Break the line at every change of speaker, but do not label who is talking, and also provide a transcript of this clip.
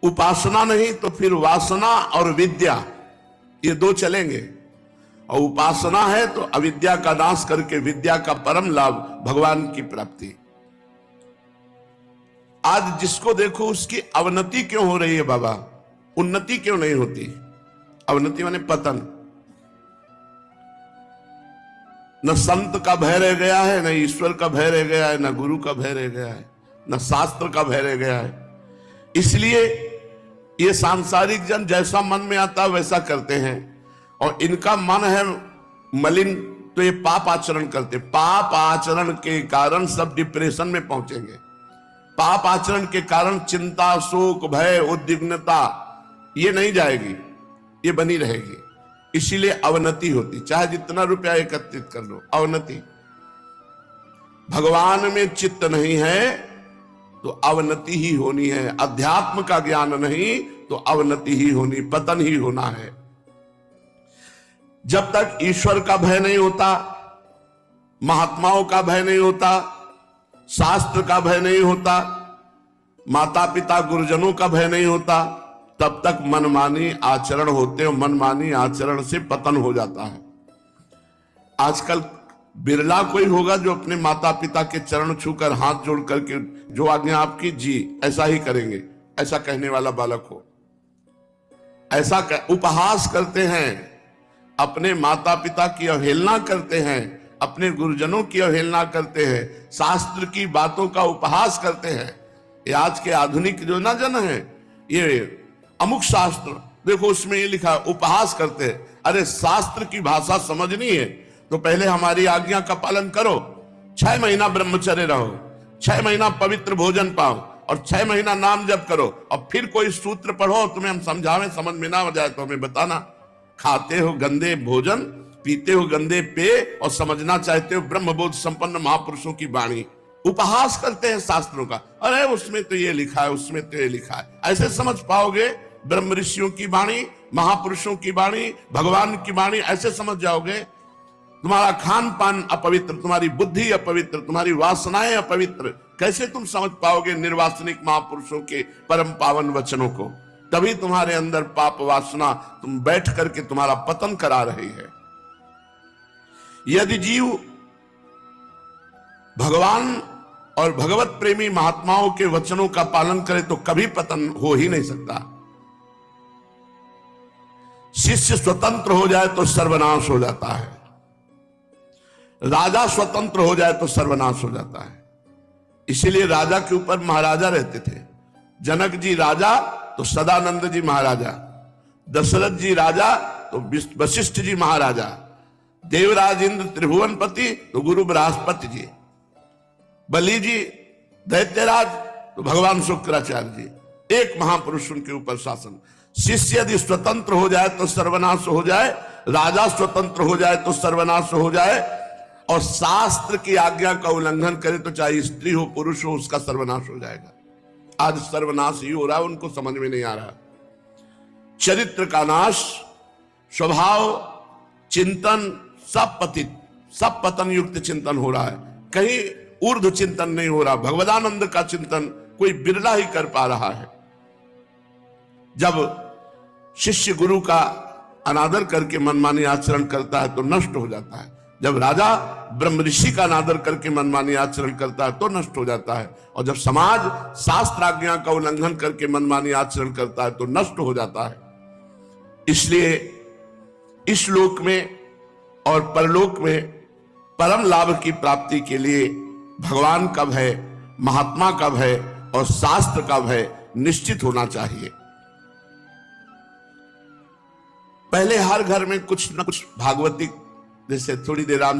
उपासना नहीं तो फिर वासना और विद्या, ये दो चलेंगे। और उपासना है तो अविद्या का नाश करके विद्या का परम लाभ, भगवान की प्राप्ति। आज जिसको देखो उसकी अवनति क्यों हो रही है बाबा, उन्नति क्यों नहीं होती? अवनति माने पतन। न संत का भय रह गया है, न ईश्वर का भय रह गया है, न गुरु का भय रह गया है, न शास्त्र का भय रह गया है। इसलिए ये सांसारिक जन जैसा मन में आता है वैसा करते हैं, और इनका मन है मलिन, तो ये पाप आचरण करते। पाप आचरण के कारण सब डिप्रेशन में पहुंचेंगे। पाप आचरण के कारण चिंता, शोक, भय, उद्विग्नता ये नहीं जाएगी, ये बनी रहेगी। इसीलिए अवनति होती, चाहे जितना रुपया एकत्रित कर लो, अवनति। भगवान में चित्त नहीं है तो अवनति ही होनी है। अध्यात्म का ज्ञान नहीं तो अवनति ही होनी, पतन ही होना है। जब तक ईश्वर का भय नहीं होता, महात्माओं का भय नहीं होता, शास्त्र का भय नहीं होता, माता पिता गुरुजनों का भय नहीं होता, तब तक मनमानी आचरण होते हैं। मनमानी आचरण से पतन हो जाता है। आजकल बिरला कोई होगा जो अपने माता पिता के चरण छूकर हाथ जोड़ करके जो आज्ञा आपकी जी ऐसा ही करेंगे, ऐसा कहने वाला बालक हो। ऐसा उपहास करते हैं, अपने माता पिता की अवहेलना करते हैं, अपने गुरुजनों की अवहेलना करते हैं, शास्त्र की बातों का उपहास करते हैं। ये आज के आधुनिक जो ना जन है, ये अमुक शास्त्र देखो उसमें ये लिखा है, उपहास करते हैं। अरे शास्त्र की भाषा समझनी है तो पहले हमारी आज्ञा का पालन करो। 6 महीना ब्रह्मचर्य रहो, 6 महीना पवित्र भोजन पाओ, और 6 महीना नाम जप करो, और फिर कोई सूत्र पढ़ो, तुम्हें हम समझावें, समझ में ना आ जाए तो हमें बताना। खाते हो गंदे भोजन, पीते हो गंदे पेय, और समझना चाहते हो ब्रह्मबोध संपन्न महापुरुषों की वाणी। उपहास करते हैं शास्त्रों का। अरे उसमें तो ये लिखा है, उसमें तो ये लिखा है। ऐसे समझ पाओगे ब्रह्म ऋषियों की वाणी, महापुरुषों की वाणी, भगवान की वाणी, ऐसे समझ जाओगे। तुम्हारा खान पान अपवित्र, तुम्हारी बुद्धि अपवित्र, तुम्हारी वासनाएं अपवित्र, कैसे तुम समझ पाओगे निर्वासनिक महापुरुषों के परम पावन वचनों को? तभी तुम्हारे अंदर पाप वासना तुम बैठ करके तुम्हारा पतन करा रही है। यदि जीव भगवान और भगवत प्रेमी महात्माओं के वचनों का पालन करे तो कभी पतन हो ही नहीं सकता। शिष्य स्वतंत्र हो जाए तो सर्वनाश हो जाता है, राजा स्वतंत्र हो जाए तो सर्वनाश हो जाता है। इसीलिए राजा के ऊपर महाराजा रहते थे। जनक जी राजा तो सदानंद जी महाराजा, दशरथ जी राजा तो वशिष्ठ जी महाराजा, देवराज इंद्र त्रिभुवनपति तो गुरु बृहस्पति जी, बलि जी दैत्यराज तो भगवान शुक्राचार्य जी। एक महापुरुष उनके ऊपर शासन। शिष्य यदि स्वतंत्र हो जाए तो सर्वनाश हो जाए, राजा स्वतंत्र हो जाए तो सर्वनाश हो जाए, और शास्त्र की आज्ञा का उल्लंघन करे तो चाहे स्त्री हो पुरुष हो, उसका सर्वनाश हो जाएगा। आज सर्वनाश ही हो रहा है, उनको समझ में नहीं आ रहा। चरित्र का नाश, स्वभाव, चिंतन सब पतित, सब पतन युक्त चिंतन हो रहा है। कहीं ऊर्ध्व चिंतन नहीं हो रहा। भगवदानंद का चिंतन कोई बिरला ही कर पा रहा है। जब शिष्य गुरु का अनादर करके मनमानी आचरण करता है तो नष्ट हो जाता है। जब राजा ब्रह्म ऋषि का अनादर करके मनमानी आचरण करता है तो नष्ट हो जाता है। और जब समाज शास्त्र आज्ञा का उल्लंघन करके मनमानी आचरण करता है तो नष्ट हो जाता है। इसलिए इस लोक में और परलोक में परम लाभ की प्राप्ति के लिए भगवान का भय, महात्मा का भय और शास्त्र का भय निश्चित होना चाहिए। पहले हर घर में कुछ न कुछ भागवती, जैसे थोड़ी देर राम